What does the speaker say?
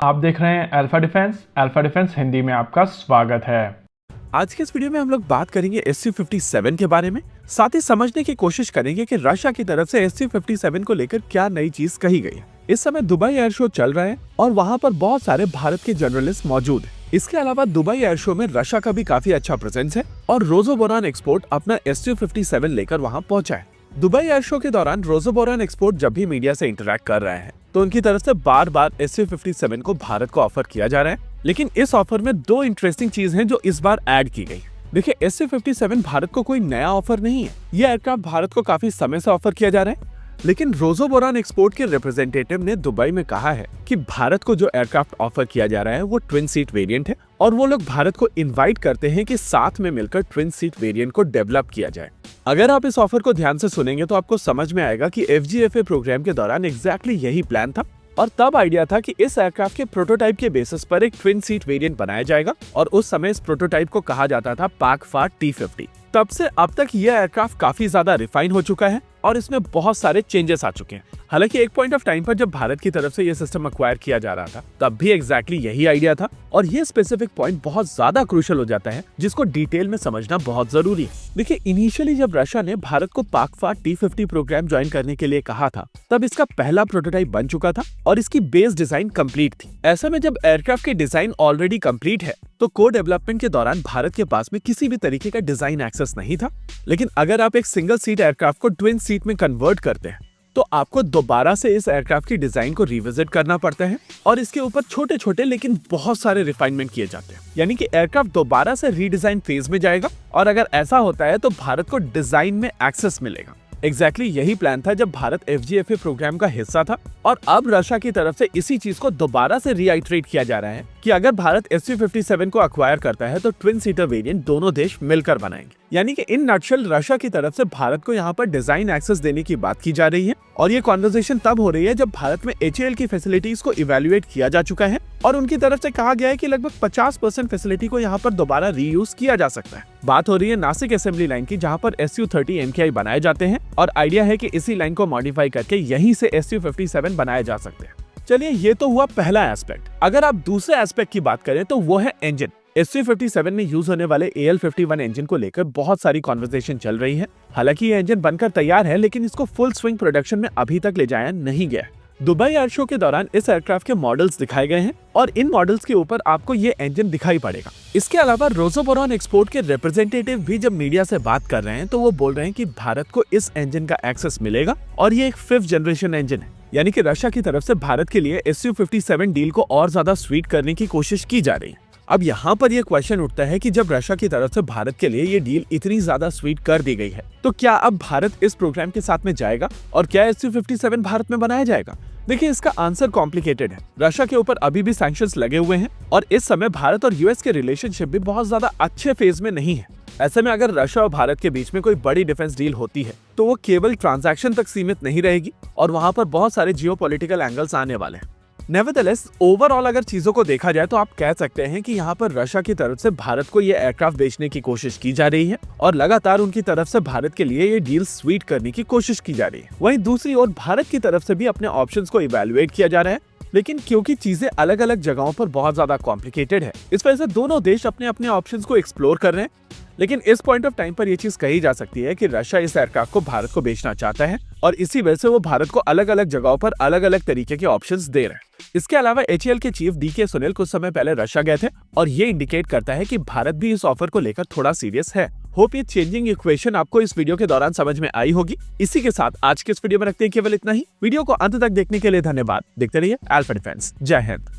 आप देख रहे हैं अल्फा डिफेंस हिंदी में आपका स्वागत है। आज के इस वीडियो में हम लोग बात करेंगे SU-57 के बारे में, साथ ही समझने की कोशिश करेंगे कि रशिया की तरफ से SU-57 को लेकर क्या नई चीज कही गई है। इस समय दुबई एयर शो चल रहा है और वहां पर बहुत सारे भारत के जर्नलिस्ट मौजूद हैं। इसके अलावा दुबई एयर शो में रशिया का भी काफी अच्छा प्रेजेंस है और रोसोबोरान एक्सपोर्ट अपना SU-57 लेकर वहां पहुंचा है। दुबई एयर शो के दौरान रोसोबोरान एक्सपोर्ट जब भी मीडिया से इंटरेक्ट कर रहे हैं तो उनकी तरफ से बार बार SU-57 को भारत को ऑफर किया जा रहा है, लेकिन इस ऑफर में दो इंटरेस्टिंग चीज हैं जो इस बार ऐड की गई। देखिए, SU-57 भारत को कोई नया ऑफर नहीं है, यह एयरक्राफ्ट भारत को काफी समय से ऑफर किया जा रहा है। लेकिन रोसोबोरान एक्सपोर्ट के रिप्रेजेंटेटिव ने दुबई में कहा है कि भारत को जो एयरक्राफ्ट ऑफर किया जा रहा है वो ट्विन सीट वेरिएंट है और वो लोग भारत को इनवाइट करते हैं कि साथ में मिलकर ट्विन सीट वेरिएंट को डेवलप किया जाए। अगर आप इस ऑफर को ध्यान से सुनेंगे तो आपको समझ में आएगा कि FGFA प्रोग्राम के दौरान एग्जैक्टली यही प्लान था और तब आइडिया था कि इस एयरक्राफ्ट के प्रोटोटाइप के बेसिस पर एक ट्विन सीट वेरिएंट बनाया जाएगा और उस समय इस प्रोटोटाइप को कहा जाता था पाक-फा T-50। तब से अब तक यह एयरक्राफ्ट काफी ज्यादा रिफाइन हो चुका है और इसमें बहुत सारे चेंजेस आ चुके हैं। हालांकि एक पॉइंट ऑफ टाइम पर जब भारत की तरफ से यह सिस्टम एक्वायर किया जा रहा था तब भी एग्जैक्टली यही आइडिया था और ये स्पेसिफिक पॉइंट बहुत ज्यादा क्रूशियल हो जाता है जिसको डिटेल में समझना बहुत जरूरी है। देखिए, इनिशियली जब रशिया ने भारत को पाक-फा T-50 प्रोग्राम ज्वाइन करने के लिए कहा था तब इसका पहला प्रोटोटाइप बन चुका था और इसकी बेस डिजाइन कंप्लीट थी। ऐसे में जब एयरक्राफ्ट की डिजाइन ऑलरेडी कंप्लीट है तो को डेवलपमेंट के दौरान भारत के पास में किसी भी तरीके का डिजाइन एक्सेस नहीं था। लेकिन अगर आप एक सिंगल सीट एयरक्राफ्ट को ट्विन सीट में कन्वर्ट करते हैं तो आपको दोबारा से इस एयरक्राफ्ट की डिजाइन को रिविजिट करना पड़ता है और इसके ऊपर छोटे छोटे लेकिन बहुत सारे रिफाइनमेंट किए जाते हैं, यानी कि एयरक्राफ्ट दोबारा से रीडिजाइन फेज में जाएगा और अगर ऐसा होता है तो भारत को डिजाइन में एक्सेस मिलेगा। एग्जैक्टली यही प्लान था जब भारत FGFA प्रोग्राम का हिस्सा था और अब रशिया की तरफ से इसी चीज को दोबारा से रीआइट्रेट किया जा रहा है कि अगर भारत SU-57 को अक्वायर करता है तो ट्विन सीटर वेरिएंट दोनों देश मिलकर बनाएंगे। यानी कि इन नटशेल रशिया की तरफ से भारत को यहाँ पर डिजाइन एक्सेस देने की बात की जा रही है और ये कॉन्वर्सेशन तब हो रही है जब भारत में HAL की फैसिलिटीज को इवेल्युएट किया जा चुका है और उनकी तरफ से कहा गया है कि लगभग 50% फैसिलिटी को यहाँ पर दोबारा रीयूज किया जा सकता है। बात हो रही है नासिक असेंबली लाइन की जहाँ पर SU-30 MKI बनाए जाते हैं और आइडिया है कि इसी लाइन को मॉडिफाई करके यहीं से SU-57 बनाए जा सकते हैं। चलिए, ये तो हुआ पहला एस्पेक्ट। अगर आप दूसरे एस्पेक्ट की बात करें तो वो है इंजन। SU-57 में यूज होने वाले AL-51 इंजन को लेकर बहुत सारी कॉन्वर्सेशन चल रही है। हालांकि ये इंजन बनकर तैयार है लेकिन इसको फुल स्विंग प्रोडक्शन में अभी तक ले जाया नहीं गया। दुबई एयर शो के दौरान इस एयरक्राफ्ट के मॉडल्स दिखाए गए हैं और इन मॉडल्स के ऊपर आपको ये इंजन दिखाई पड़ेगा। इसके अलावा रोसोबोरान एक्सपोर्ट के रिप्रेजेंटेटिव भी जब मीडिया से बात कर रहे हैं तो वो बोल रहे हैं कि भारत को इस इंजन का एक्सेस मिलेगा और ये एक 5th जनरेशन इंजन है, यानी कि रशिया की तरफ से भारत के लिए SU-57 डील को और ज्यादा स्वीट करने की कोशिश की जा रही है। अब यहाँ पर यह क्वेश्चन उठता है कि जब रशिया की तरफ से भारत के लिए ये डील इतनी ज्यादा स्वीट कर दी गई है तो क्या अब भारत इस प्रोग्राम के साथ में जाएगा और क्या SU-57 भारत में बनाया जाएगा? देखिए, इसका आंसर कॉम्प्लिकेटेड है। रशिया के ऊपर अभी भी सैंक्शंस लगे हुए हैं और इस समय भारत और US के रिलेशनशिप भी बहुत ज्यादा अच्छे फेज में नहीं है। ऐसे में अगर रशिया और भारत के बीच में कोई बड़ी डिफेंस डील होती है तो वो केवल ट्रांजैक्शन तक सीमित नहीं रहेगी और वहां पर बहुत सारे जियोपॉलिटिकल एंगल्स आने वाले हैं। नेवरदलेस, ओवरऑल अगर चीजों को देखा जाए तो आप कह सकते हैं कि यहाँ पर रशिया की तरफ से भारत को ये एयरक्राफ्ट बेचने की कोशिश की जा रही है और लगातार उनकी तरफ से भारत के लिए ये डील स्वीट करने की कोशिश की जा रही है। वहीं दूसरी ओर भारत की तरफ से भी अपने ऑप्शंस को इवैल्यूएट किया जा रहा है, लेकिन क्योंकि चीजें अलग अलग जगहों पर बहुत ज्यादा कॉम्प्लिकेटेड है इस वजह से दोनों देश अपने अपने ऑप्शंस को एक्सप्लोर कर रहे हैं। लेकिन इस पॉइंट ऑफ टाइम पर यह चीज कही जा सकती है कि रशिया इस एयरक्राफ्ट को भारत को बेचना चाहता है और इसी वजह से वो भारत को अलग अलग जगहों पर अलग अलग तरीके के ऑप्शंस दे रहे हैं। इसके अलावा HAL के चीफ DK सुनील कुछ समय पहले रशिया गए थे और ये इंडिकेट करता है कि भारत भी इस ऑफर को लेकर थोड़ा सीरियस है। होप ये चेंजिंग इक्वेशन आपको इस वीडियो के दौरान समझ में आई होगी। इसी के साथ आज के इस वीडियो में रखते हैं केवल इतना ही। वीडियो को अंत तक देखने के लिए धन्यवाद। देखते रहिए अल्फा डिफेंस। जय हिंद।